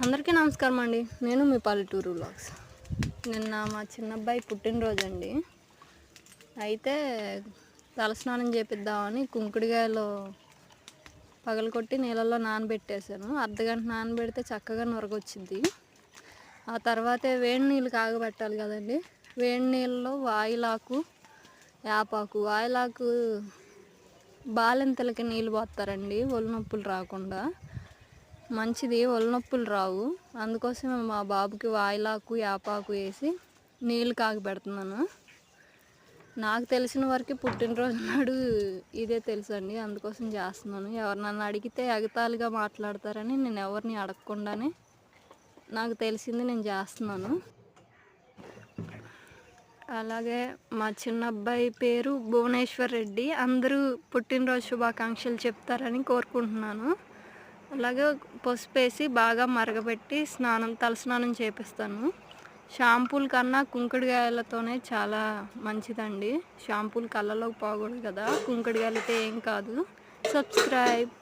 అందరికీ నమస్కారం అండి. నేను మీ పల్లెటూరు వ్లాగ్స్. నిన్న మా చిన్నబ్బాయి పుట్టినరోజు అండి. అయితే తలస్నానం చేపిద్దామని కుంకుడుకాయలు పగలకొట్టి నీళ్ళల్లో నానబెట్టేశాను. అర్ధగంట నానబెడితే చక్కగా నురగొచ్చింది. ఆ తర్వాతే వేడి నీళ్ళు కాగబెట్టాలి కదండి. వేడి నీళ్ళలో వాయిలాకు, యాపాకు. వాయిలాకు బాలింతలకి నీళ్ళు పోస్తారండి, ఒళ్ళు నొప్పులు రాకుండా. మంచిది, ఒళ్ళు నొప్పులు రావు. అందుకోసమే మా బాబుకి వాయిలాకు, యాపాకు వేసి నీళ్ళు కాగబెడుతున్నాను. నాకు తెలిసిన వరకు పుట్టినరోజు నాడు ఇదే తెలుసండి, అందుకోసం చేస్తున్నాను. ఎవరు నన్ను అడిగితే ఎగతాళిగా మాట్లాడతారని నేను ఎవరిని అడగకుండానే నాకు తెలిసింది నేను చేస్తున్నాను. అలాగే మా చిన్న అబ్బాయి పేరు భువనేశ్వర్ రెడ్డి. అందరూ పుట్టినరోజు శుభాకాంక్షలు చెప్తారని కోరుకుంటున్నాను. అలాగే పసుపు వేసి బాగా మరగబెట్టి తలస్నానం చేపిస్తాను. షాంపూల కన్నా కుంకుడుకాయలతోనే చాలా మంచిదండి. షాంపూలు కళ్ళలోకి పోకూడదు కదా, కుంకుడుకాయలతో ఏం కాదు. సబ్స్క్రైబ్.